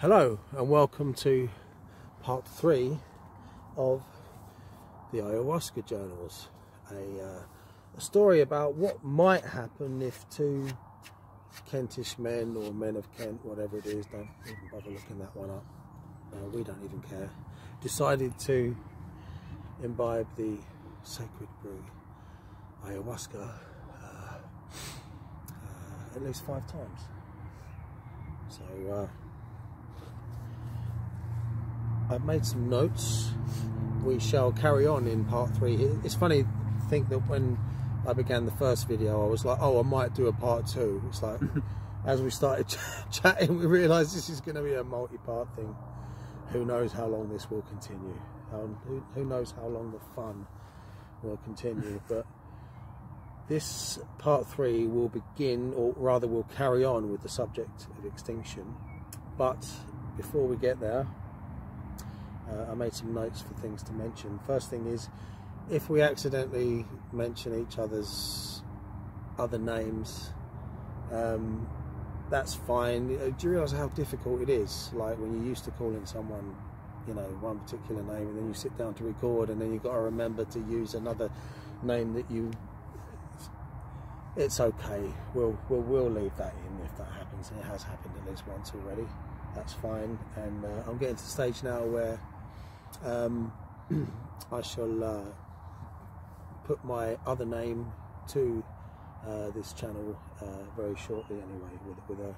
Hello and welcome to part 3 of the Ayahuasca journals, a story about what might happen if two Kentish men or men of Kent, whatever it is, don't even bother looking that one up, we don't even care, decided to imbibe the sacred brew Ayahuasca at least 5 times. So I've made some notes. We shall carry on in part 3. It's funny to think that when I began the first video I was like, oh, I might do a part 2. It's like as we started chatting we realised this is going to be a multi-part thing. Who knows how long this will continue, who knows how long the fun will continue, but this part 3 will begin, or rather will carry on with the subject of extinction. But before we get there, I made some notes for things to mention. First thing is, if we accidentally mention each other's other names, that's fine. Do you realise how difficult it is? Like when you're used to calling someone, you know, one particular name, and then you sit down to record, and then you've got to remember to use another name that you. It's okay. We'll leave that in if that happens, and it has happened at least once already. That's fine. And I'm getting to the stage now where I shall put my other name to this channel very shortly anyway, with a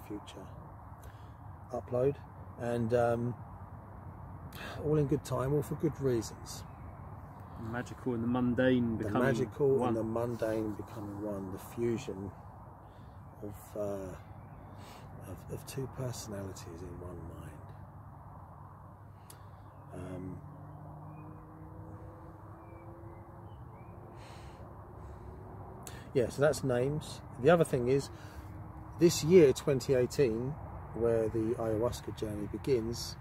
future upload, and all in good time, all for good reasons. The magical and the mundane becoming one. The magical and the mundane becoming one, the fusion of two personalities in one mind. Yeah, so that's names. The other thing is, this year 2018, where the Ayahuasca journey begins,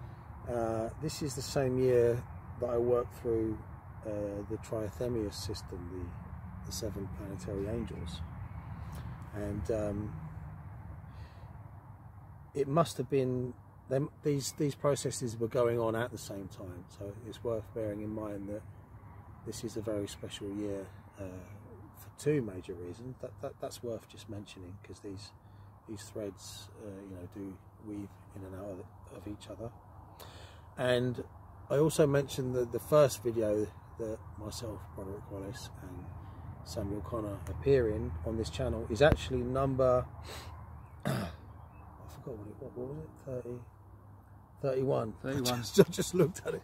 this is the same year that I worked through the Triathemius system, the 7 planetary angels, and it must have been them. These processes were going on at the same time, so it's worth bearing in mind that this is a very special year for 2 major reasons. That's worth just mentioning, because these threads, you know, do weave in and out of each other. And I also mentioned that the first video that myself, Broderick Wallace, and Samuel Connor appear in on this channel is actually number I forgot what was it, 31. I just looked at it.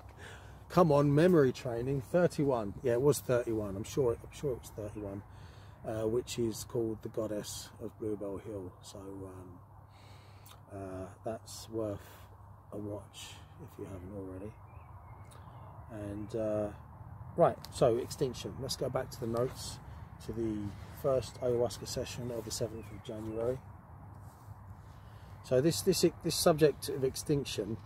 Come on, memory training. 31. Yeah, it was 31. I'm sure it was 31, which is called The Goddess of Bluebell Hill. So that's worth a watch if you haven't already. And right, so extinction. Let's go back to the notes, to the first Ayahuasca session of the 7th of January. So this subject of extinction.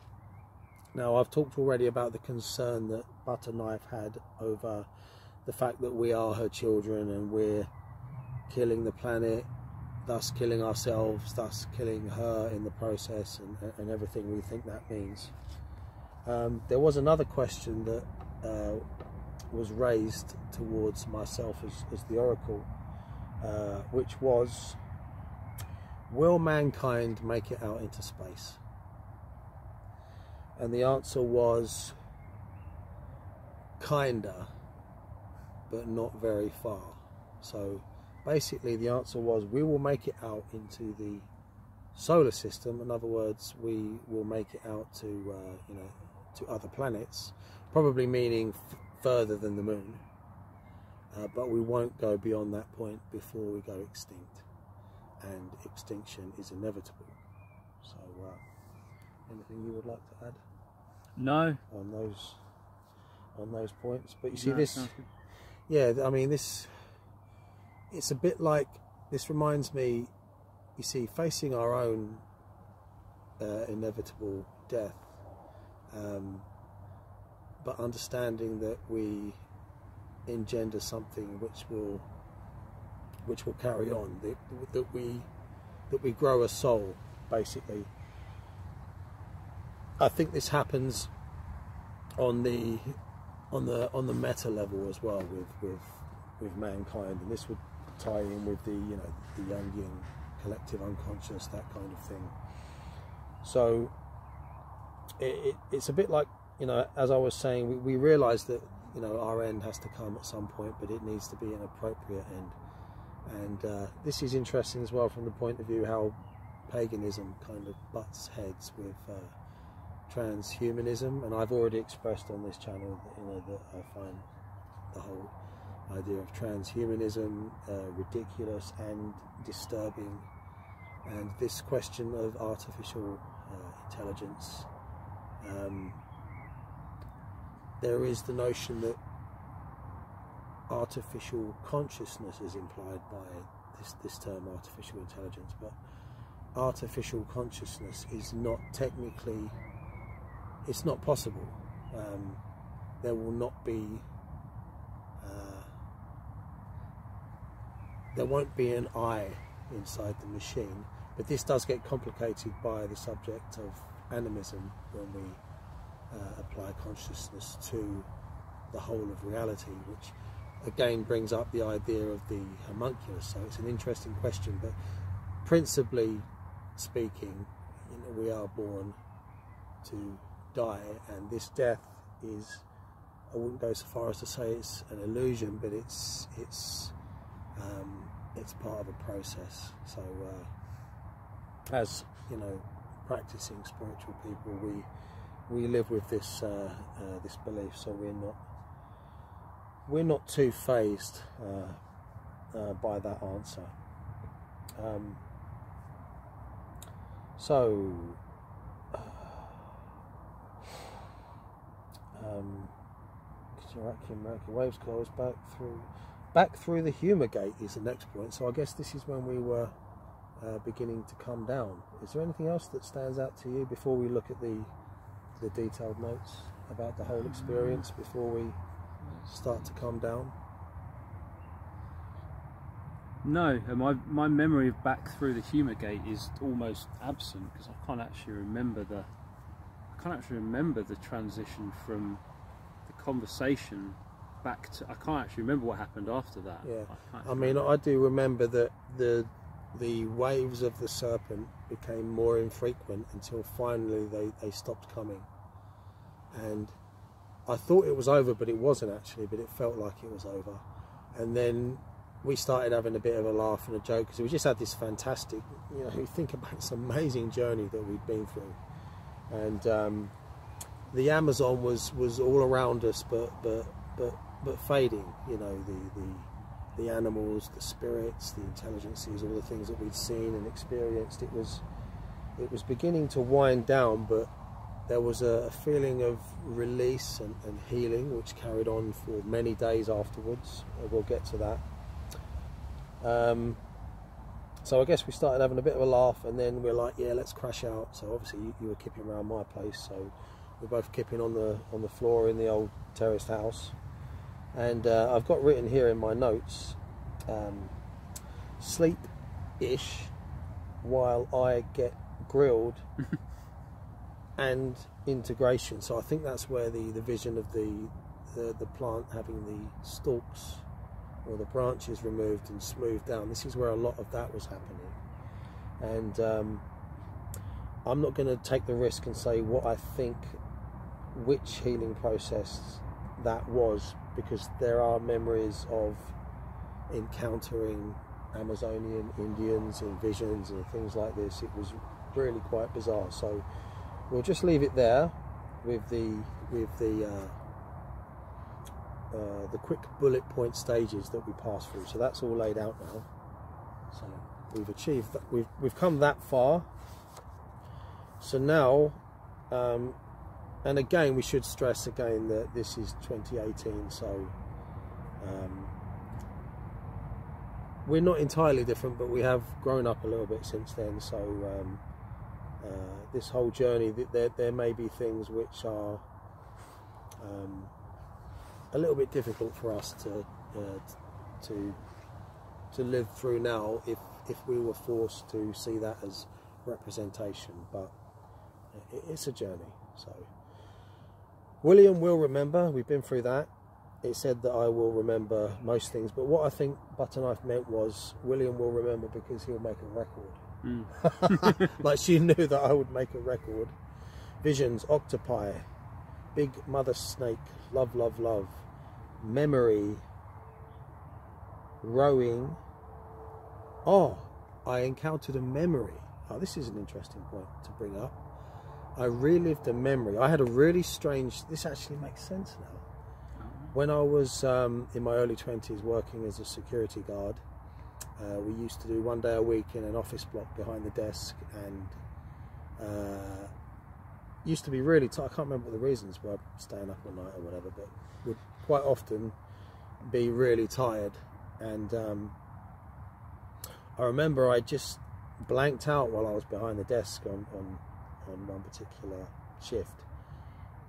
Now, I've talked already about the concern that Butterknife had over the fact that we are her children and we're killing the planet, thus killing ourselves, thus killing her in the process, and everything we think that means. There was another question that was raised towards myself as the Oracle, which was, will mankind make it out into space? And the answer was kinda, but not very far. So basically the answer was, we will make it out into the solar system. In other words, we will make it out to you know, to other planets, probably meaning further than the moon, but we won't go beyond that point before we go extinct, and extinction is inevitable. So anything you would like to add? No. On those points? But you see, this, yeah, I mean, this, it's a bit like, this reminds me, you see, facing our own inevitable death, but understanding that we engender something which will carry on, that we grow a soul, basically. I think this happens on the meta level as well with mankind, and this would tie in with the the Jungian collective unconscious, that kind of thing. So it's a bit like, as I was saying, we realise that our end has to come at some point, but it needs to be an appropriate end. And this is interesting as well from the point of view how paganism kind of butts heads with transhumanism, and I've already expressed on this channel that I find the whole idea of transhumanism ridiculous and disturbing, and this question of artificial intelligence, there is the notion that artificial consciousness is implied by this term artificial intelligence, but artificial consciousness is not technically, it's not possible. There will not be there won't be an I inside the machine, but this does get complicated by the subject of animism when we apply consciousness to the whole of reality, which again brings up the idea of the homunculus. So it's an interesting question, but principally speaking, we are born to die, and this death is, I wouldn't go so far as to say it's an illusion, but it's part of a process. So as practicing spiritual people, we live with this this belief, so we're not too fazed by that answer. American waves goes back through the humour gate is the next point. So I guess this is when we were beginning to come down. Is there anything else that stands out to you before we look at the detailed notes about the whole experience before we start to come down? No, my memory of back through the humour gate is almost absent, because I can't actually remember the transition from the conversation back to. I can't actually remember what happened after that. Yeah, I mean, I do remember that the waves of the serpent became more infrequent until finally they stopped coming, and I thought it was over, but it wasn't actually, but it felt like it was over. And then we started having a bit of a laugh and a joke, because we just had this fantastic, you think about this amazing journey that we'd been through, and the Amazon was all around us, but fading. The animals, the spirits, the intelligences, all the things that we'd seen and experienced. It was beginning to wind down, but there was a feeling of release and healing, which carried on for many days afterwards. We'll get to that. So I guess we started having a bit of a laugh, and then we're like, yeah, let's crash out. So obviously you were kipping around my place, so we're both kipping on the floor in the old terraced house. And I've got written here in my notes, sleep-ish while I get grilled and integration. So I think that's where the vision of the plant having the stalks or the branches removed and smoothed down, this is where a lot of that was happening. And I'm not going to take the risk and say what I think, which healing process that was, because there are memories of encountering Amazonian Indians in visions and things like this. It was really quite bizarre. So we'll just leave it there with the quick bullet point stages that we passed through. So that's all laid out now. So we've achieved that. We've come that far. So now, and again, we should stress again that this is 2018. So we're not entirely different, but we have grown up a little bit since then. So this whole journey, there may be things which are a little bit difficult for us to live through now if we were forced to see that as representation, but it's a journey. So William will remember. We've been through that. It said that I will remember most things, but what I think Butter Knife meant was William will remember because he'll make a record. Like she knew that I would make a record. Visions, octopi, big mother snake, love, love, love, memory, rowing. Oh, I encountered a memory. Oh, this is an interesting point to bring up. I relived a memory. I had a really strange, this actually makes sense now. When I was in my early 20s working as a security guard, we used to do 1 day a week in an office block behind the desk, and used to be really tight. I can't remember what the reasons were, staying up all night or whatever, but would quite often be really tired. And I remember I just blanked out while I was behind the desk on one particular shift,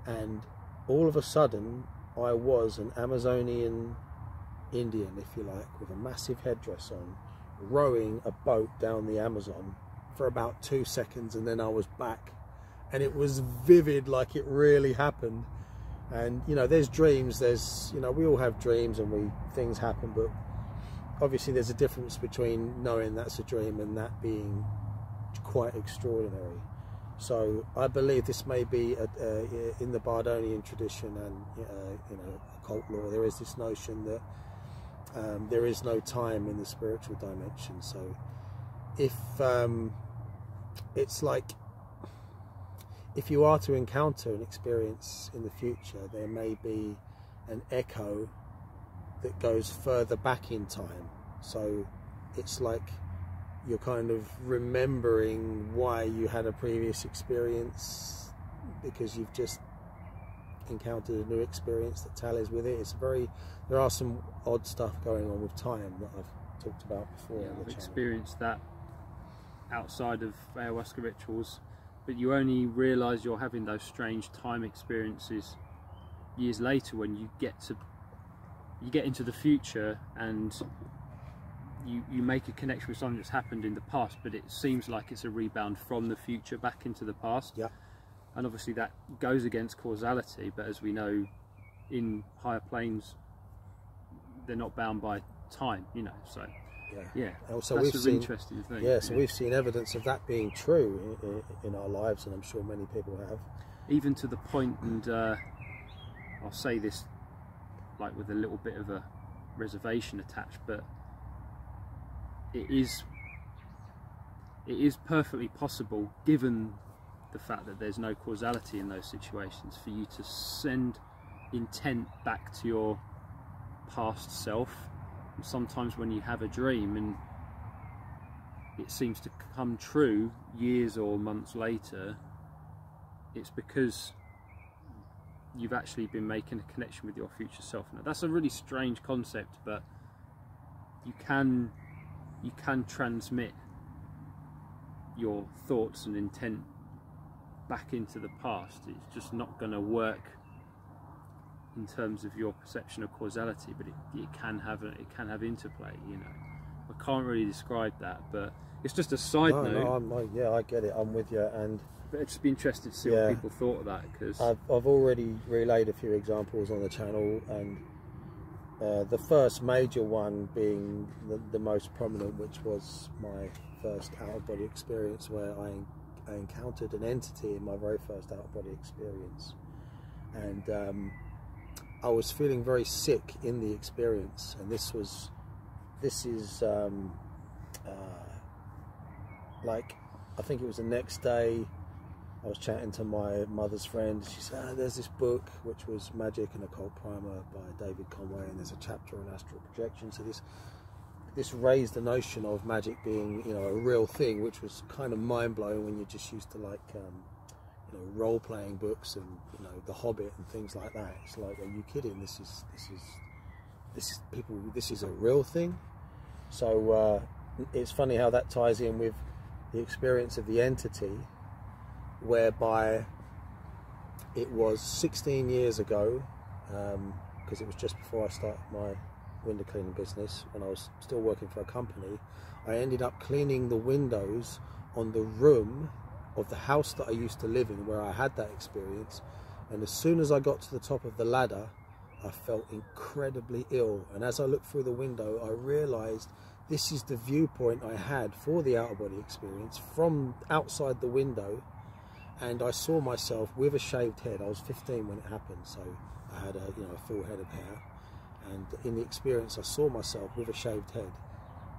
and all of a sudden I was an Amazonian Indian, if you like, with a massive headdress on, rowing a boat down the Amazon for about 2 seconds, and then I was back, and it was vivid, like it really happened. And you know, there's dreams, there's, you know, we all have dreams and things happen, but obviously there's a difference between knowing that's a dream and that being quite extraordinary. So I believe this may be in the Bardonian tradition and you know, occult law, there is this notion that there is no time in the spiritual dimension. So if it's like, if you are to encounter an experience in the future, there may be an echo that goes further back in time. So it's like you're kind of remembering why you had a previous experience because you've just encountered a new experience that tallies with it. It's very, there are some odd stuff going on with time that I've talked about before. Yeah, on the I've channel. experienced that outside of ayahuasca rituals, but you only realise you're having those strange time experiences years later when you get into the future and you make a connection with something that's happened in the past, but it seems like it's a rebound from the future back into the past. Yeah. And obviously that goes against causality, but as we know, in higher planes they're not bound by time, you know. So yeah, also that's we've an seen, interesting thing. yeah, so we've seen evidence of that being true in our lives, and I'm sure many people have. Even to the point, and I'll say this like with a little bit of a reservation attached, but it is perfectly possible, given the fact that there's no causality in those situations, for you to send intent back to your past self. And sometimes when you have a dream and it seems to come true years or months later, it's because you've actually been making a connection with your future self. Now that's a really strange concept, but you can transmit your thoughts and intent back into the past. It's just not going to work in terms of your perception of causality, but it can have interplay, you know. I can't really describe that, but it's just a side note. Yeah, I get it, I'm with you. And but I'd just be interested to see what people thought of that, because I've already relayed a few examples on the channel, and the first major one being the most prominent, which was my first out-of-body experience, where I encountered an entity in my very first out-of-body experience, and I was feeling very sick in the experience. And this is like, I think it was the next day. I was chatting to my mother's friend. She said, there's this book which was Magic and Occult Primer by David Conway, and there's a chapter on astral projection. So this raised the notion of magic being, you know, a real thing, which was kind of mind-blowing when you're just used to, like, you know, role-playing books and, you know, The Hobbit and things like that. It's like, are you kidding? This is a real thing. So it's funny how that ties in with the experience of the entity, whereby it was 16 years ago, because it was just before I started my window cleaning business, when I was still working for a company. I ended up cleaning the windows on the room of the house that I used to live in, where I had that experience. And as soon as I got to the top of the ladder, I felt incredibly ill. And as I looked through the window, I realized this is the viewpoint I had for the out-of-body experience from outside the window. And I saw myself with a shaved head. I was 15 when it happened, so I had a full head of hair. And in the experience, I saw myself with a shaved head.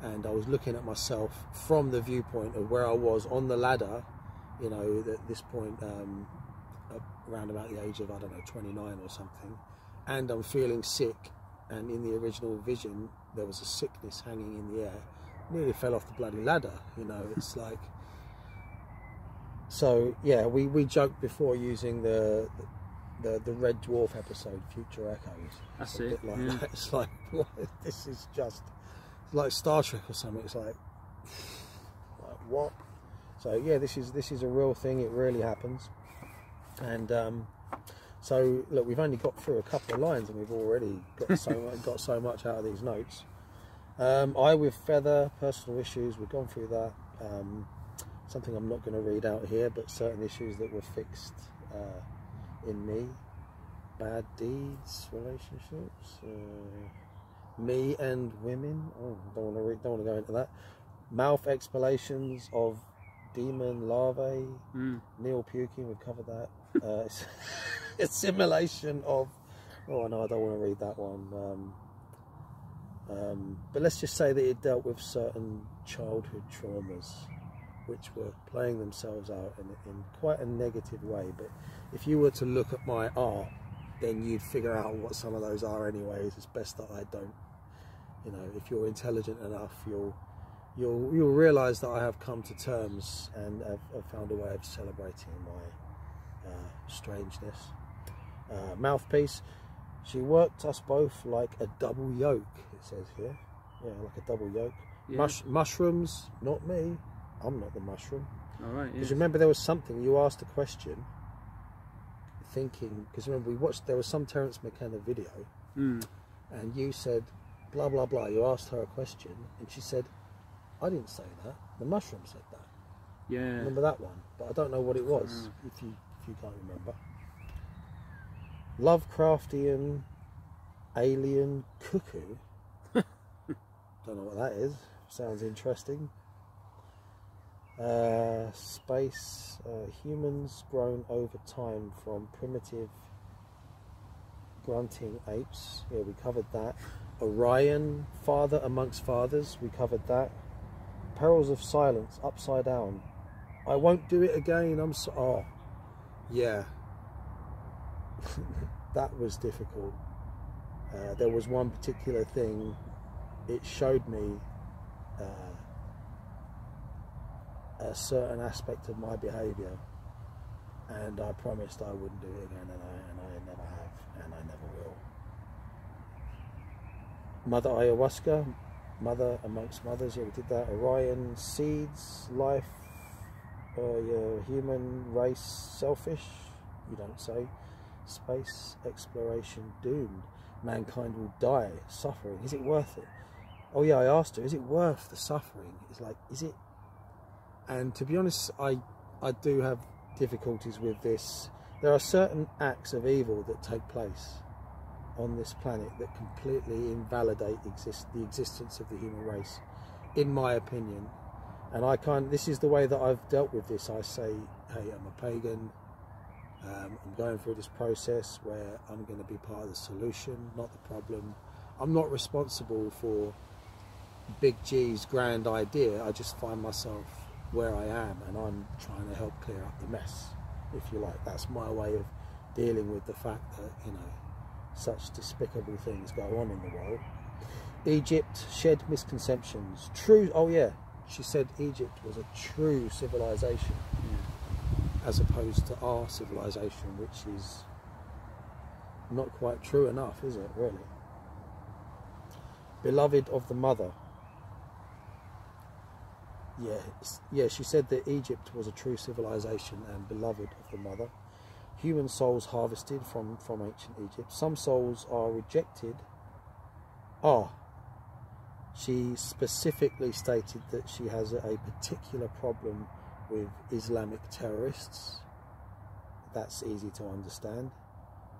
And I was looking at myself from the viewpoint of where I was on the ladder, you know, at this point, around about the age of, I don't know, 29 or something. And I'm feeling sick. And in the original vision, there was a sickness hanging in the air. Nearly fell off the bloody ladder, you know. It's like... So, yeah, we joked before using the Red Dwarf episode, Future Echoes. That's it. Like that. It's like, this is just... It's like Star Trek or something. It's like what? So yeah, this is a real thing. It really happens. And so look, we've only got through a couple of lines, and we've already got so much out of these notes. I with feather, personal issues. We've gone through that. Something I'm not going to read out here, but certain issues that were fixed in me. Bad deeds, relationships. Me and women. Oh, don't want to go into that. Mouth exhalations of demon larvae. Neil puking. We've covered that. Assimilation of. Oh no, I don't want to read that one. But let's just say that it dealt with certain childhood traumas, which were playing themselves out in quite a negative way. But if you were to look at my art, then you'd figure out what some of those are anyways. It's best that I don't. You know, if you're intelligent enough, you'll realise that I have come to terms and have found a way of celebrating my strangeness. Mouthpiece. She worked us both like a double yoke, it says here. Yeah, like a double yoke. Yeah. Mushrooms, not me. I'm not the mushroom. All right. Because remember, there was something, you asked a question, thinking, because remember we watched, there was some Terence McKenna video, and you said, blah, blah, blah. You asked her a question, and she said, I didn't say that. The mushroom said that. Yeah. Remember that one? But I don't know what it was, if you can't remember. Lovecraftian alien cuckoo. Don't know what that is. Sounds interesting. Space. Humans grown over time from primitive grunting apes. Yeah, we covered that. Orion, father amongst fathers. We covered that. Perils of silence, upside down. I won't do it again. Oh, yeah. That was difficult. There was one particular thing. It showed me a certain aspect of my behaviour, and I promised I wouldn't do it again, and I never have, and I never will. Mother Ayahuasca, mother amongst mothers. Yeah, we did that. Orion, seeds, life. Your human race selfish. You don't say. Space exploration doomed. Mankind will die. Suffering. Is it worth it? Oh yeah, I asked her, is it worth the suffering? It's like, is it? And to be honest, I do have difficulties with this. There are certain acts of evil that take place on this planet that completely invalidate the existence of the human race, in my opinion. And this is the way that I've dealt with this. I say, hey, I'm a pagan. I'm going through this process where I'm going to be part of the solution, not the problem. I'm not responsible for Big G's grand idea. I just find myself where I am, and I'm trying to help clear up the mess, if you like. That's my way of dealing with the fact that, you know, such despicable things go on in the world. Egypt shed misconceptions. True. Oh yeah, she said Egypt was a true civilization, as opposed to our civilization, which is not quite true enough, is it, really? Beloved of the mother. Yeah, she said that Egypt was a true civilization and beloved of the mother. Human souls harvested from ancient Egypt. Some souls are rejected. She specifically stated that she has a particular problem with Islamic terrorists. That's easy to understand.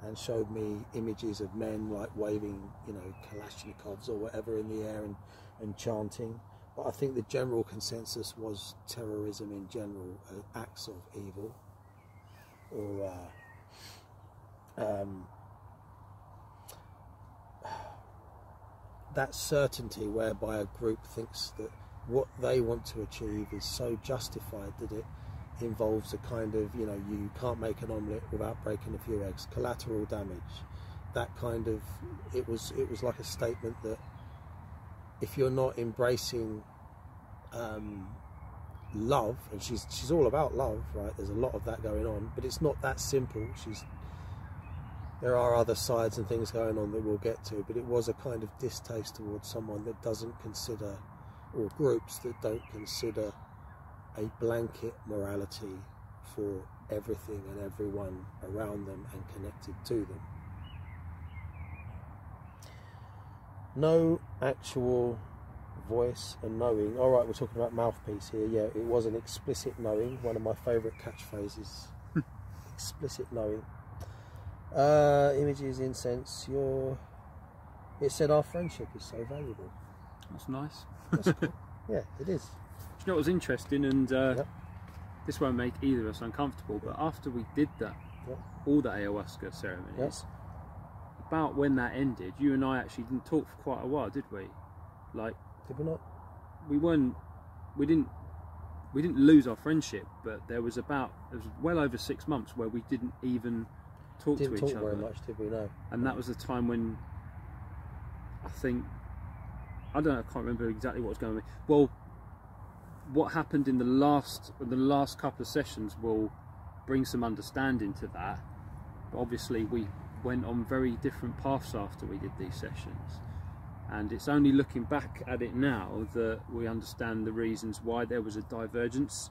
And showed me images of men like waving, you know, Kalashnikovs or whatever in the air and chanting. But I think the general consensus was terrorism in general, acts of evil, or that certainty whereby a group thinks that what they want to achieve is so justified that it involves a kind of, you know, you can't make an omelette without breaking a few eggs, collateral damage. That kind of, it was like a statement that if you're not embracing love, and she's all about love, right? There's a lot of that going on, but it's not that simple. There are other sides and things going on that we'll get to, but it was a kind of distaste towards someone that doesn't consider, or groups that don't consider, a blanket morality for everything and everyone around them and connected to them. No actual voice and knowing. All right, we're talking about mouthpiece here. Yeah, it was an explicit knowing, one of my favourite catchphrases. Explicit knowing. Images, incense, it said our friendship is so valuable. That's nice. That's cool. Yeah, it is. You know what was interesting, and this won't make either of us uncomfortable, but after we did that, all the ayahuasca ceremonies, about when that ended, you and I actually didn't talk for quite a while, did we? Like, did we not? We didn't lose our friendship, but it was well over 6 months where we didn't even talk to each other very much, did we? No. And that was the time when I can't remember exactly what was going on. Well, what happened in the last couple of sessions will bring some understanding to that. But obviously we went on very different paths after we did these sessions, and it's only looking back at it now that we understand the reasons why there was a divergence.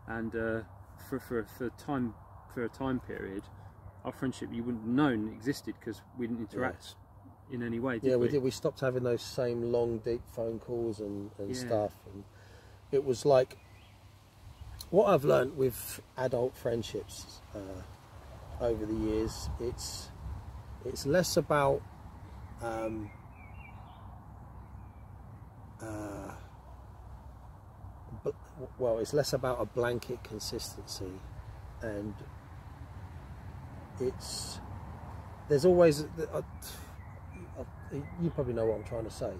And for a time period, our friendship, you wouldn't have known existed because we didn't interact in any way, did we? We did. We stopped having those same long, deep phone calls and stuff. And it was like, what I've learned with adult friendships over the years, it's less about it's less about a blanket consistency, and there's always, you probably know what I'm trying to say,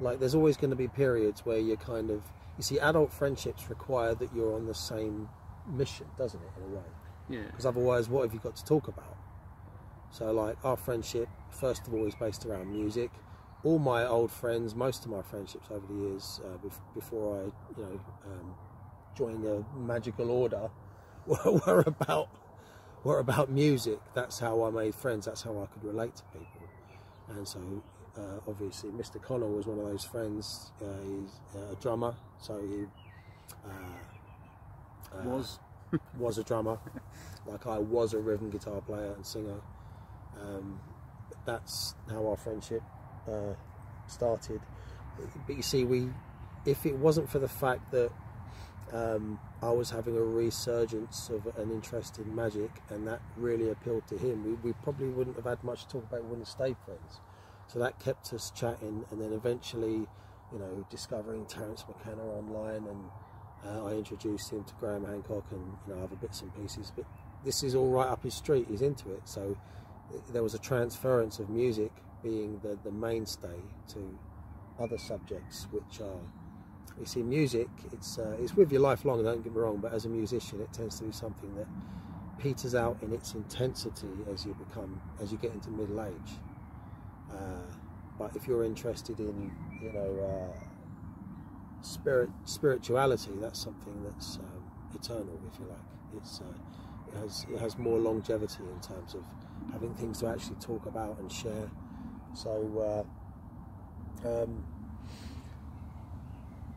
like there's always going to be periods where you're kind of, you see, adult friendships require that you're on the same mission, doesn't it, in a way? Yeah. Because otherwise, what have you got to talk about? So like our friendship, first of all, is based around music. All my old friends, most of my friendships over the years, before I, joined the magical order, were about music. That's how I made friends. That's how I could relate to people. And so, obviously, Mr. Conor was one of those friends. He's a drummer, so he was a drummer, like I was a rhythm guitar player and singer. That's how our friendship started. But you see, if it wasn't for the fact that I was having a resurgence of an interest in magic, and that really appealed to him, we probably wouldn't have had much to talk about, we wouldn't have stayed friends. So that kept us chatting, and then eventually, discovering Terence McKenna online, and I introduced him to Graham Hancock and other bits and pieces. But this is all right up his street, he's into it. So there was a transference of music being the mainstay to other subjects, which are, you see, music, it's with you lifelong, don't get me wrong, but as a musician it tends to be something that peters out in its intensity as you get into middle age. But if you're interested in spirituality, that's something that's eternal, if you like. It has more longevity in terms of having things to actually talk about and share. So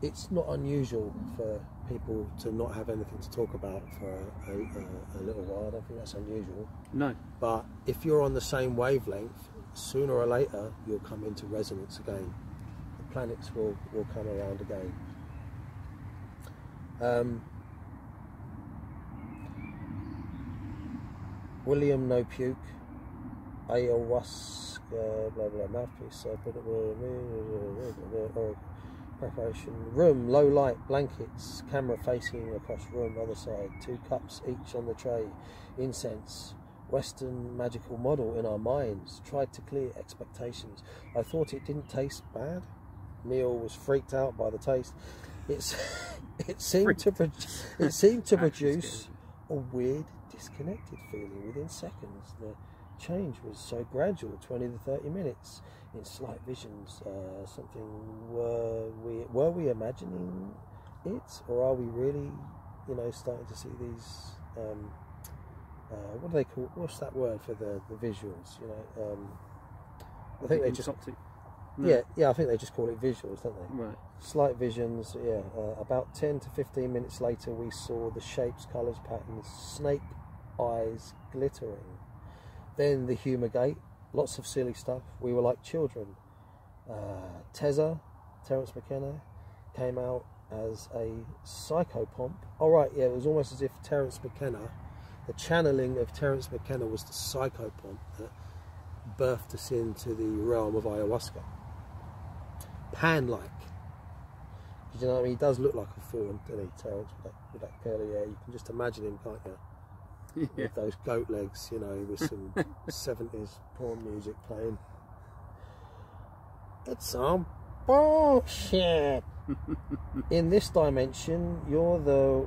it's not unusual for people to not have anything to talk about for a little while. I don't think that's unusual. No. But if you're on the same wavelength, sooner or later you'll come into resonance again. The planets will come around again. William No Puke, Ayahuasca, blah blah, mouthpiece, preparation, room, low light, blankets, camera facing across room, other side, 2 cups each on the tray, incense, Western magical model in our minds, tried to clear expectations. I thought it didn't taste bad. Neil was freaked out by the taste. It seemed to produce a weird, disconnected feeling within seconds. The change was so gradual, 20 to 30 minutes, in slight visions. Were we imagining it, or are we really, starting to see these? What do they call? What's that word for the visuals? I think they just. No. Yeah, I think they just call it visuals, don't they? Right. Slight visions, yeah. About 10 to 15 minutes later, we saw the shapes, colours, patterns, snake eyes glittering. Then the humour gate, lots of silly stuff. We were like children. Terence McKenna, came out as a psychopomp. Oh, right, yeah, it was almost as if Terence McKenna, the channeling of Terence McKenna was the psychopomp that birthed us into the realm of ayahuasca. Pan-like. You know what I mean? He does look like a fawn, doesn't he, Terence, with that curly hair. You can just imagine him, can't you? Yeah. With those goat legs, with some 70s porn music playing. It's some bullshit. In this dimension, you're the...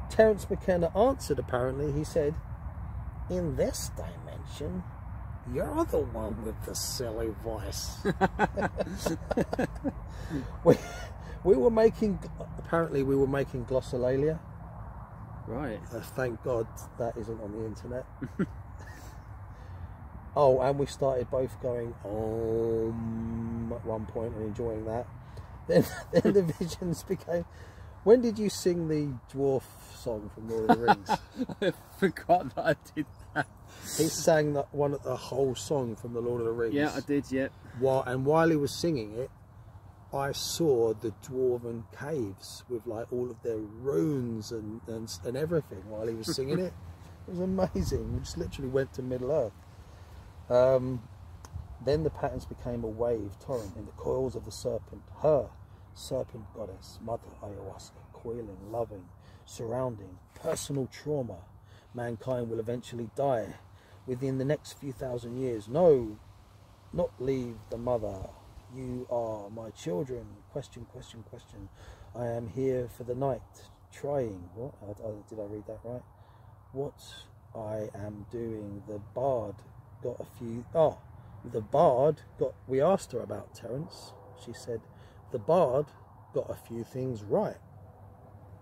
Terence McKenna answered, apparently. He said, in this dimension, you're the one with the silly voice. we were making glossolalia. Right. Thank God that isn't on the internet. Oh, and we started both going at one point and enjoying that. Then the visions became... When did you sing the dwarf song from Lord of the Rings? I forgot that I did that. He sang the whole song from the Lord of the Rings. Yeah, I did, yeah. While he was singing it, I saw the dwarven caves with like all of their runes and everything while he was singing it. It was amazing. We just literally went to Middle Earth. Then the patterns became a wave torrent in the coils of the serpent. Her serpent goddess, mother ayahuasca, coiling, loving, surrounding, personal trauma. Mankind will eventually die within the next few thousand years. No, not leave the mother. You are my children. Question, question, question. I am here for the night. Trying. What? Did I read that right? What I am doing. The bard got a few... the bard got... We asked her about Terence. She said, the bard got a few things right.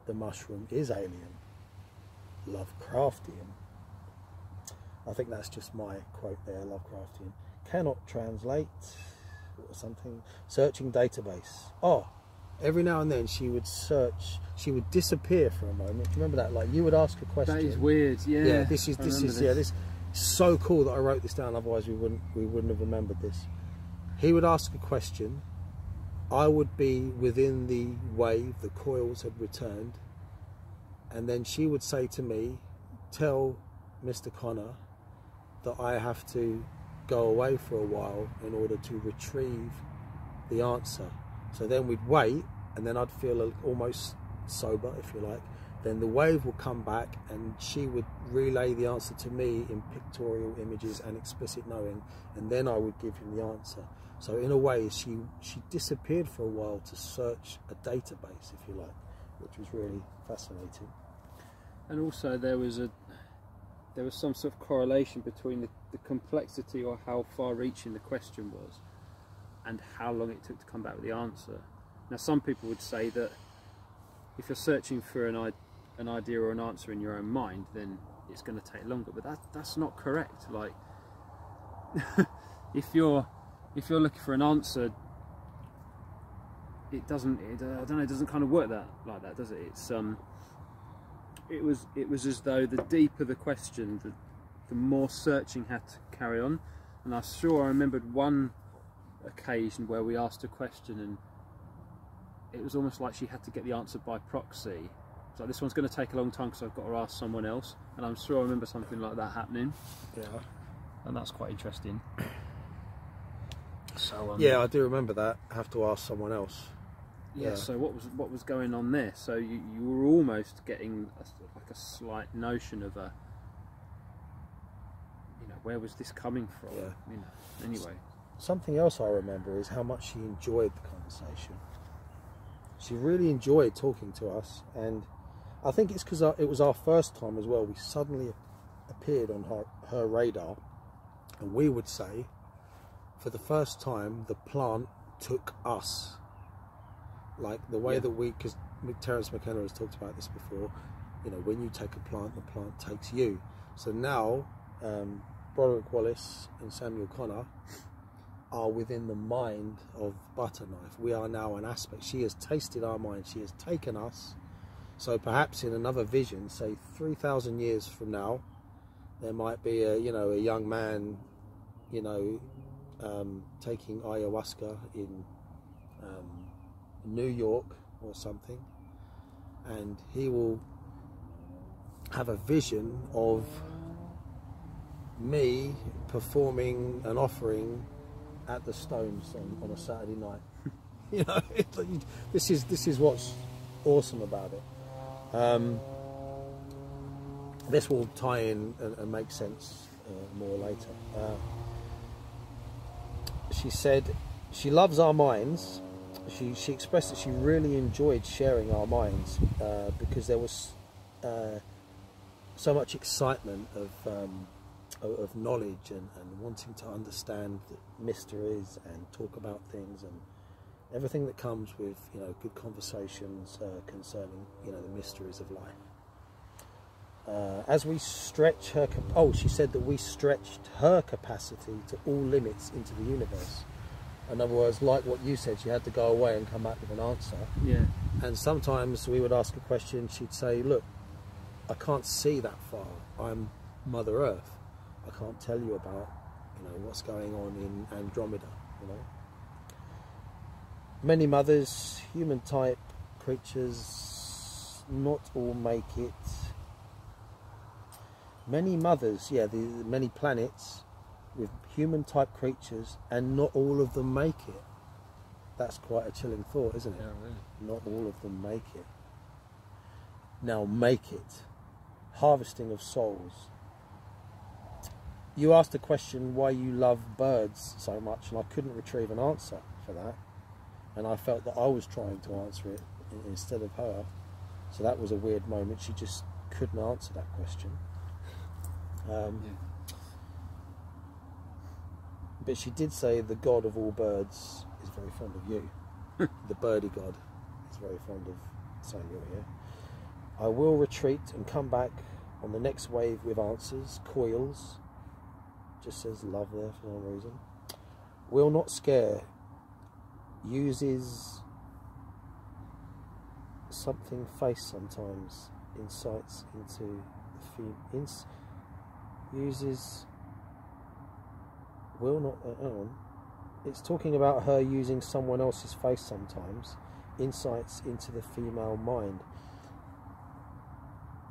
The mushroom is alien. Lovecraftian. I think that's just my quote there, Lovecraftian. Cannot translate or something. Searching database. Every now and then she would search, she would disappear for a moment. Do you remember that? Like you would ask a question. That is weird, yeah. Yeah, this is so cool that I wrote this down, otherwise we wouldn't have remembered this. He would ask a question. I would be within the wave, the coils had returned, and then she would say to me, tell Mr. Conor that I have to go away for a while in order to retrieve the answer. So then we'd wait, and then I'd feel almost sober, if you like. Then the wave will come back and she would relay the answer to me in pictorial images and explicit knowing, and then I would give him the answer. So in a way, she disappeared for a while to search a database, if you like, which was really fascinating. And also there was some sort of correlation between the complexity or how far-reaching the question was and how long it took to come back with the answer. Now some people would say that if you're searching for an idea or an answer in your own mind, then it's going to take longer, but that's not correct. Like if you're looking for an answer, it doesn't kind of work like that, does it? It's it was as though the deeper the question, the more searching had to carry on. And I remembered one occasion where we asked a question and it was almost like she had to get the answer by proxy, So this one's going to take a long time because I've got to ask someone else, and I'm sure I remember something like that happening. Yeah. And that's quite interesting. So yeah, I do remember that. I have to ask someone else. Yeah. So what was going on there? So you were almost getting like a slight notion of a, you know, where was this coming from? Yeah. You know. Anyway. Something else I remember is how much she enjoyed the conversation. She really enjoyed talking to us, and I think it's because it was our first time as well. We suddenly appeared on her radar, and we would say, for the first time, the plant took us. Like the way that we, because Terence McKenna has talked about this before, you know, when you take a plant, the plant takes you. So now, Broderick Wallace and Samuel Connor are within the mind of Butterknife. We are now an aspect. She has tasted our mind. She has taken us. So perhaps in another vision, say 3,000 years from now, there might be a, you know, a young man, you know, taking ayahuasca in New York or something, and he will have a vision of me performing an offering at the Stones on a Saturday night. You know, it's like, this is what's awesome about it. This will tie in and make sense more later. She said she loves our minds. She expressed that she really enjoyed sharing our minds because there was so much excitement of knowledge and wanting to understand mysteries and talk about things and everything that comes with, you know, good conversations concerning, you know, the mysteries of life. As we stretch her, she said that we stretched her capacity to all limits into the universe. In other words, like what you said, she had to go away and come back with an answer. Yeah. And sometimes we would ask a question, she'd say, look, I can't see that far. I'm Mother Earth. I can't tell you about, you know, what's going on in Andromeda, you know. Many mothers, human type creatures, not all make it. Many mothers, yeah, many planets with human type creatures, and not all of them make it. That's quite a chilling thought, isn't it? Yeah, really. Not all of them make it. Now make it. Harvesting of souls. You asked a question why you love birds so much, and I couldn't retrieve an answer for that. And I felt that I was trying to answer it instead of her. So that was a weird moment. She just couldn't answer that question. But she did say the god of all birds is very fond of you. The birdie god is very fond of Samuel here. I will retreat and come back on the next wave with answers. Coils. Just says love there for no reason. Will not scare. Uses something face sometimes. Insights into the uses. Will not. It's talking about her using someone else's face sometimes. Insights into the female mind.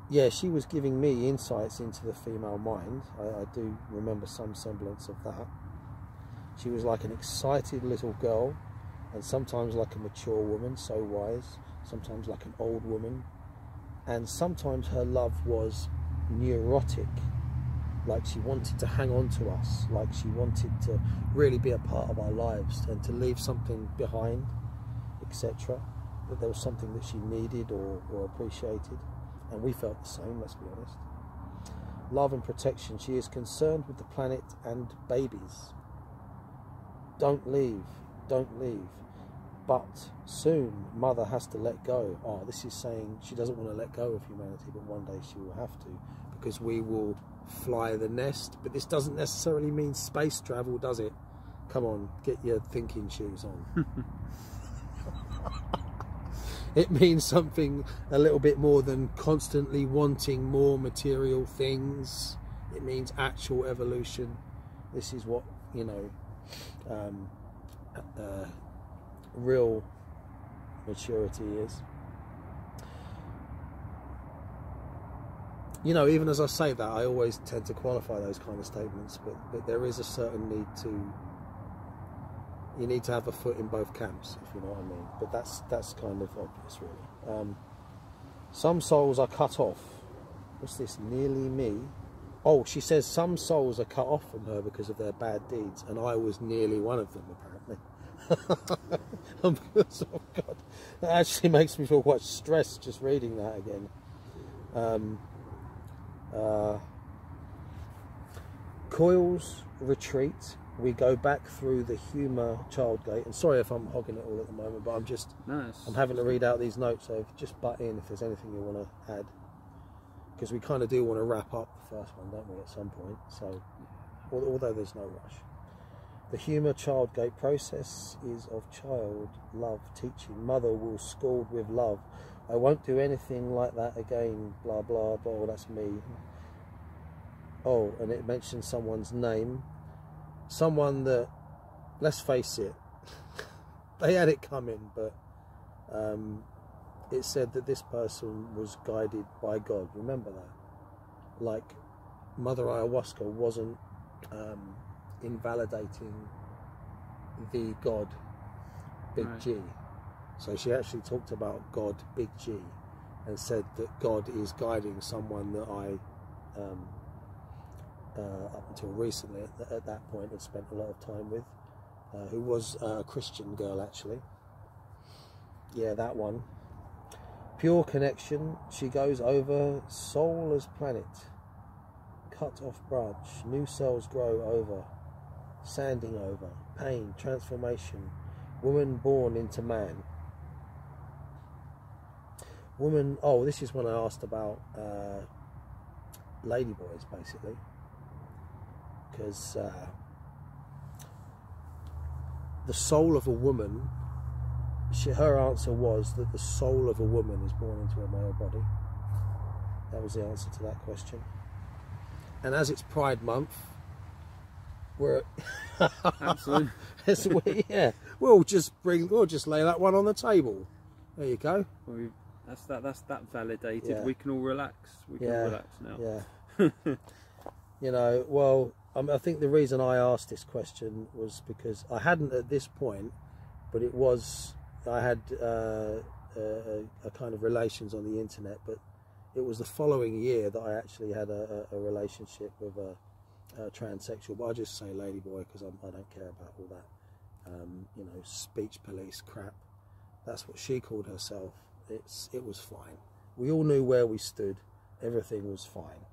Yeah, she was giving me insights into the female mind. I do remember some semblance of that. She was like an excited little girl, and sometimes like a mature woman, so wise. Sometimes like an old woman, and sometimes her love was neurotic. Like she wanted to hang on to us, like she wanted to really be a part of our lives and to leave something behind, etc. That there was something that she needed or appreciated, and we felt the same, let's be honest. Love and protection. She is concerned with the planet and babies. Don't leave, don't leave. But soon Mother has to let go. Oh, this is saying she doesn't want to let go of humanity, but one day she will have to, because we will fly the nest. But this doesn't necessarily mean space travel, does it? Come on, get your thinking shoes on. It means something a little bit more than constantly wanting more material things. It means actual evolution. This is what, you know, real maturity is. you know, even as I say that, I always tend to qualify those kind of statements, but there is a certain need to, you need to have a foot in both camps, if you know what I mean. But that's kind of obvious, really. Some souls are cut off. What's this? Nearly me. Oh, she says some souls are cut off from her because of their bad deeds, and I was nearly one of them, apparently. Oh God, that actually makes me feel quite stressed just reading that again. Coils retreat. We go back through the humour child gate. And sorry if I'm hogging it all at the moment, but I'm having to read out these notes, so just butt in if there's anything you want to add, because we kind of do want to wrap up the first one, don't we, at some point? So, although there's no rush. The humour child gate process is of child love teaching. Mother will scold with love. I won't do anything like that again. Blah blah blah. That's me. Oh, and it mentions someone's name. Someone that, let's face it, they had it coming, but it said that this person was guided by God. Remember that? Like, Mother Ayahuasca wasn't invalidating the God, Big Right. G. So she actually talked about God, Big G, and said that God is guiding someone that I, up until recently, at that point, had spent a lot of time with, who was a Christian girl, actually. Yeah, that one. Pure connection. She goes over soul as planet. Cut off branch. New cells grow over. Sanding over. Pain. Transformation. Woman born into man. Woman. Oh, this is when I asked about ladyboys, basically. Because the soul of a woman, her answer was that the soul of a woman is born into a male body. That was the answer to that question. And as it's Pride Month, we're Absolutely. yeah, we'll just lay that one on the table. There you go. Well, that's that validated. Yeah. We can all relax. We can relax now. Yeah. You know, well, I think the reason I asked this question was because I hadn't at this point, but it was, I had a kind of relations on the internet, but it was the following year that I actually had a relationship with a transsexual. But I just say ladyboy because I don't care about all that, you know, speech police crap. That's what she called herself. It was fine. We all knew where we stood. Everything was fine.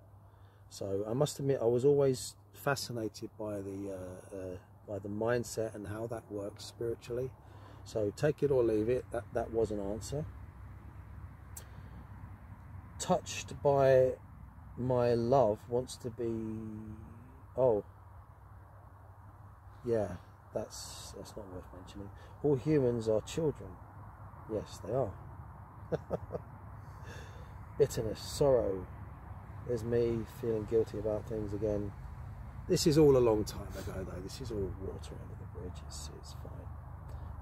So I must admit, I was always fascinated by the mindset and how that works spiritually. So take it or leave it. That was an answer. Touched by my love wants to be. Oh, yeah, that's not worth mentioning. All humans are children. Yes, they are. Bitterness, sorrow. There's me feeling guilty about things again. This is all a long time ago, though. This is all water under the bridge. It's fine.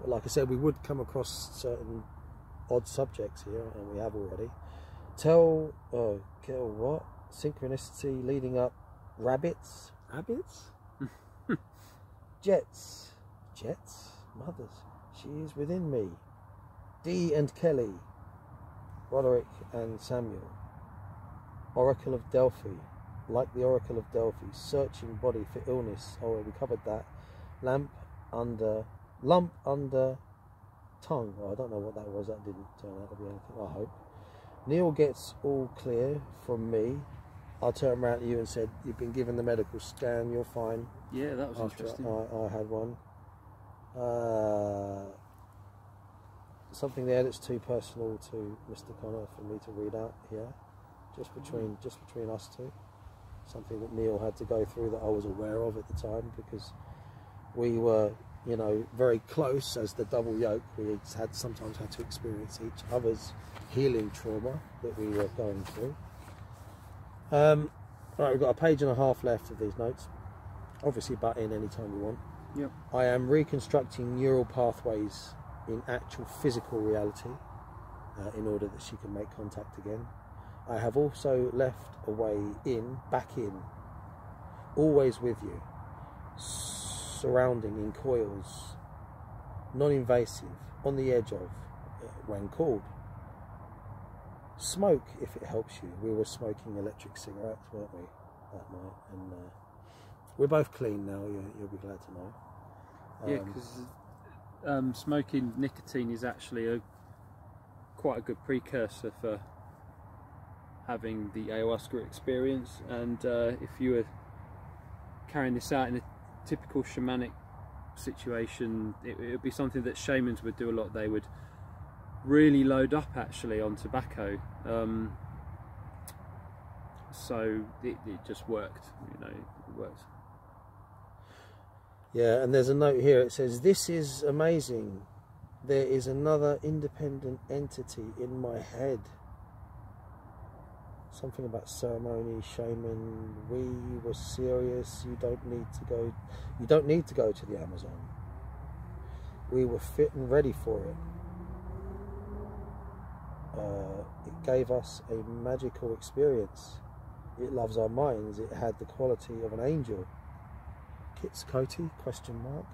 But like I said, we would come across certain odd subjects here, and we have already. Kill what? Synchronicity leading up. Rabbits? Jets. Mothers. She is within me. Dee and Kelly. Broderick and Samuel. Oracle of Delphi. Like the Oracle of Delphi. Searching body for illness. Oh, we covered that. Lump under tongue. Oh, I don't know what that was. That didn't turn out to be anything, I hope. Neil gets all clear from me. I turned around to you and said, you've been given the medical scan, you're fine. Yeah, that was interesting. I had one. Something there that's too personal to Mr. Conor for me to read out here. Just between us two. Something that Neil had to go through that I was aware of at the time, because we were, you know, very close as the double yoke. We sometimes had to experience each other's healing trauma that we were going through. Right, we've got a page and a half left of these notes. Obviously butt in anytime you want. Yep. I am reconstructing neural pathways in actual physical reality in order that she can make contact again. I have also left a way in, back in, always with you, surrounding in coils, non-invasive, on the edge of, when called. Smoke if it helps you. We were smoking electric cigarettes, weren't we, that night? And we're both clean now, you'll be glad to know. Yeah, because smoking nicotine is actually quite a good precursor for having the ayahuasca experience, and if you were carrying this out in a typical shamanic situation, it would be something that shamans would do a lot. They would really load up actually on tobacco, so it just worked, you know, it worked. Yeah, and there's a note here, it says, "This is amazing. There is another independent entity in my head." Something about ceremony, shaman. We were serious. You don't need to go to the Amazon. We were fit and ready for it. It gave us a magical experience. It loves our minds. It had the quality of an angel. Kit's Coty? Question mark.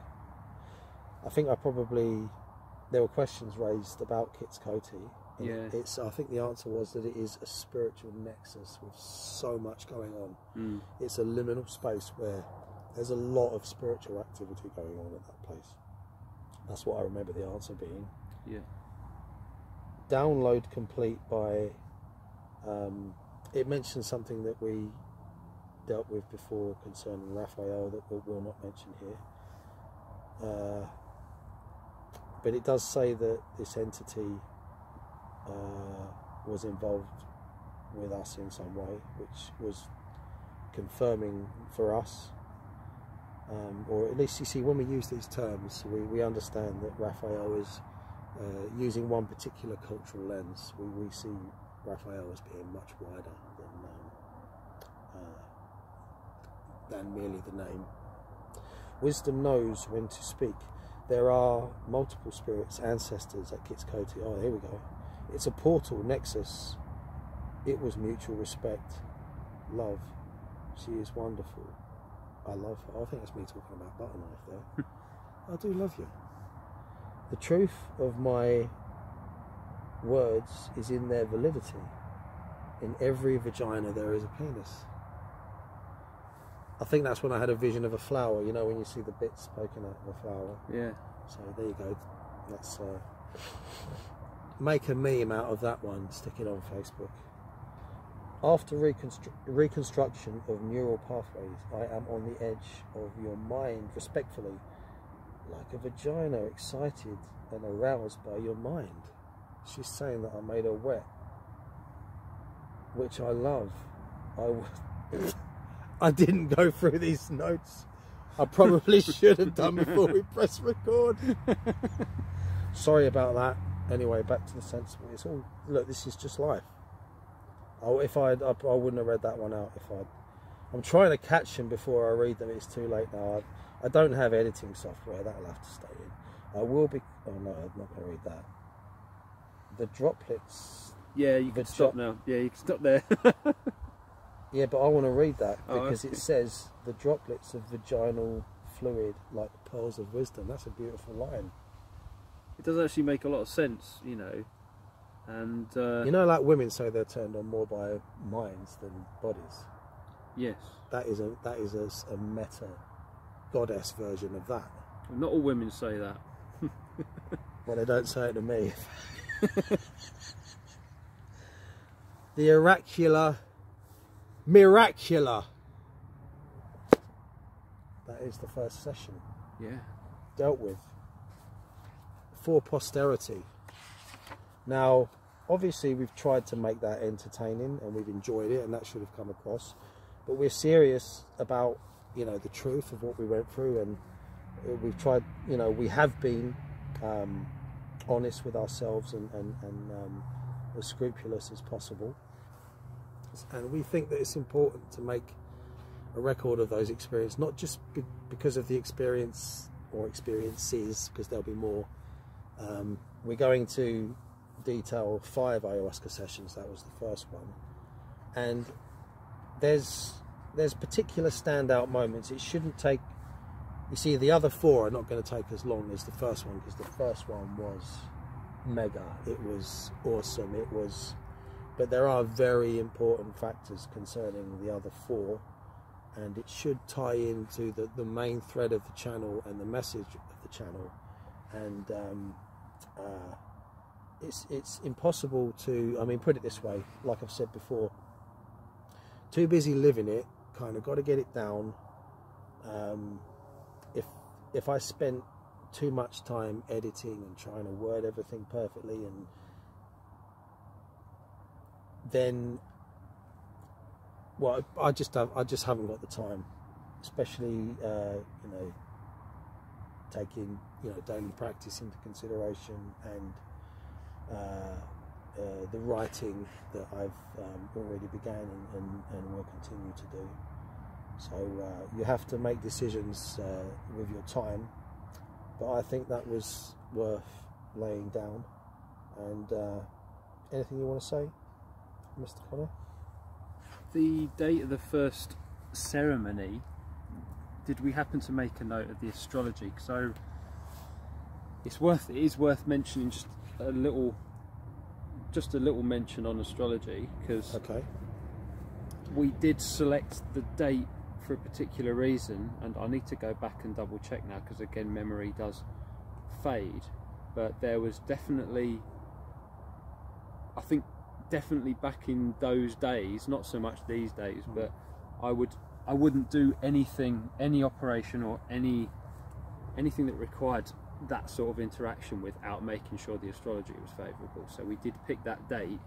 I think there were questions raised about Kit's Coty. Yeah. I think the answer was that it is a spiritual nexus with so much going on. It's a liminal space where there's a lot of spiritual activity going on at that place. That's what I remember the answer being. Yeah. Download complete by, it mentions something that we dealt with before concerning Raphael that we'll not mention here. But it does say that this entity was involved with us in some way, which was confirming for us, or at least, you see, when we use these terms, we understand that Raphael is using one particular cultural lens. We see Raphael as being much wider than merely the name. Wisdom knows when to speak. There are multiple spirits, ancestors at Kit's Coty. Oh, here we go. It's a portal, nexus. It was mutual respect, love. She is wonderful. I love her. I think that's me talking about butter knife there. I do love you. The truth of my words is in their validity. In every vagina there is a penis. I think that's when I had a vision of a flower, you know, when you see the bits poking out of a flower. Yeah. So there you go. Let's make a meme out of that one, stick it on Facebook. After reconstruction of neural pathways, I am on the edge of your mind, respectfully, like a vagina, excited and aroused by your mind. She's saying that I made her wet, which I love. I didn't go through these notes. I probably should have done before we press record. Sorry about that. Anyway, back to the sensible. It's all, look, this is just life. I wouldn't have read that one out if I'm trying to catch them before I read them. It's too late now. I don't have editing software. That'll have to stay in. I will be. Oh no, I'm not going to read that. The droplets. Yeah, you can stop now. Yeah, you can stop there. Yeah, but I want to read that because okay. It says the droplets of vaginal fluid like pearls of wisdom. That's a beautiful line. It does actually make a lot of sense, you know. And you know, like women say they're turned on more by minds than bodies. Yes. That is a meta goddess version of that. Well, not all women say that. Well, they don't say it to me. The oracular, miracular. That is the first session. Yeah. Dealt with. For posterity. Now, obviously we've tried to make that entertaining and we've enjoyed it, and that should have come across. But we're serious about, you know, the truth of what we went through, and we've tried, you know, we have been honest with ourselves and as scrupulous as possible. And we think that it's important to make a record of those experiences, not just because of the experience or experiences, because there'll be more. We're going to detail 5 ayahuasca sessions. That was the first one. and there's particular standout moments. It shouldn't take, you see, the other 4 are not going to take as long as the first one, because the first one was mega, it was awesome, it was, but there are very important factors concerning the other 4, and it should tie into the main thread of the channel and the message of the channel. And it's impossible to, I mean, put it this way, like I've said before, too busy living it, kind of got to get it down. If I spent too much time editing and trying to word everything perfectly, and then, well, I just haven't got the time, especially you know, taking, you know, daily practice into consideration, and the writing that I've already began and will continue to do. So you have to make decisions with your time, but I think that was worth laying down. And anything you want to say, Mr. Conor? The date of the first ceremony, did we happen to make a note of the astrology? So it is worth mentioning just a little mention on astrology, because okay, we did select the date for a particular reason, and I need to go back and double check now, because again, memory does fade. But there was definitely, I think definitely back in those days, not so much these days, but I wouldn't do anything, any operation or anything that required that sort of interaction without making sure the astrology was favourable. So we did pick that date,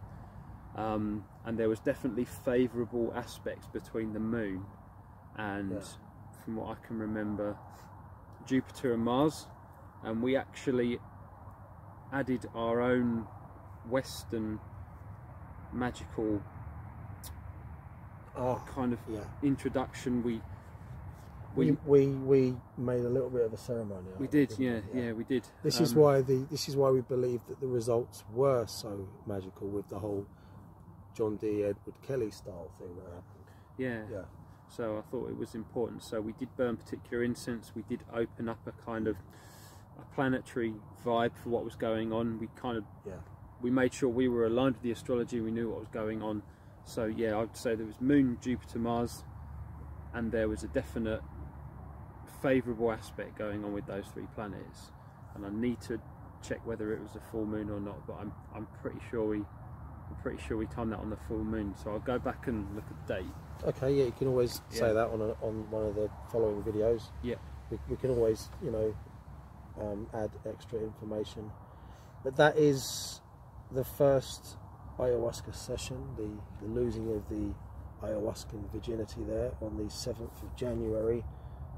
and there was definitely favourable aspects between the moon and, from what I can remember, Jupiter and Mars, and we actually added our own Western magical kind of introduction. We made a little bit of a ceremony. We did, yeah, we did. This is why we believe that the results were so magical with the whole John D. Edward Kelly style thing that happened. Yeah. So I thought it was important. So we did burn particular incense. We did open up a kind of a planetary vibe for what was going on. We kind of we made sure we were aligned with the astrology. We knew what was going on. So yeah, I'd say there was Moon, Jupiter, Mars, and there was a definite favourable aspect going on with those 3 planets. And I need to check whether it was a full moon or not, but I'm pretty sure we timed that on the full moon. So I'll go back and look at the date. Okay, yeah, you can always say that on one of the following videos. Yeah, we can always, you know, add extra information. But that is the first ayahuasca session, the losing of the ayahuascan virginity there on the 7th of January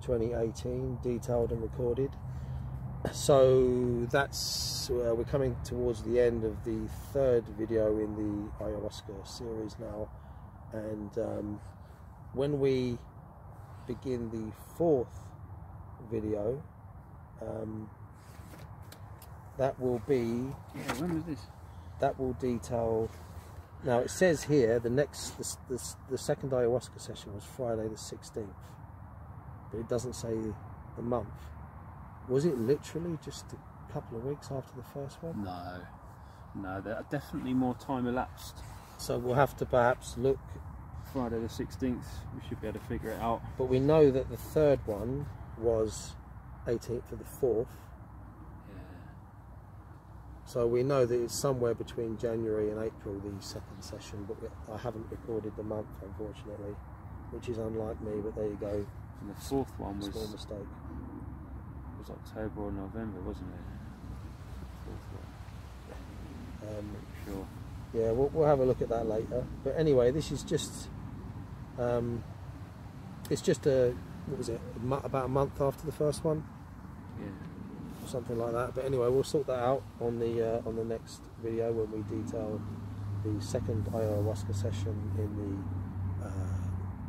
2018, detailed and recorded. So that's we're coming towards the end of the 3rd video in the ayahuasca series now, and when we begin the 4th video, that will be, when was this? That will detail. Now it says here the second ayahuasca session was Friday the 16th, but it doesn't say the month. Was it literally just a couple of weeks after the first one? No, there are definitely more time elapsed. So we'll have to perhaps look. Friday the 16th, we should be able to figure it out. But we know that the 3rd one was 18th of the 4th. So we know that it's somewhere between January and April, the 2nd session, but I haven't recorded the month, unfortunately, which is unlike me, but there you go. And the 4th one was... Small mistake. It was October or November, wasn't it? 4th one. Sure. Yeah, we'll have a look at that later. But anyway, this is just... it's just what was it, about a month after the first one? Yeah. Something like that. But anyway, we'll sort that out on the next video when we detail the 2nd ayahuasca session in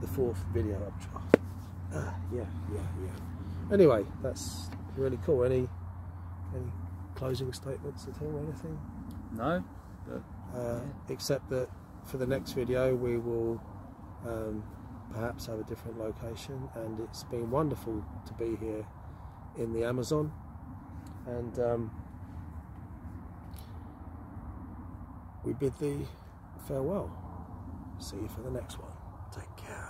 the 4th video. Yeah. Anyway, that's really cool. Any closing statements at all, or anything? No, but except that for the next video we will perhaps have a different location, and it's been wonderful to be here in the Amazon, and we bid thee farewell. See you for the next one. Take care.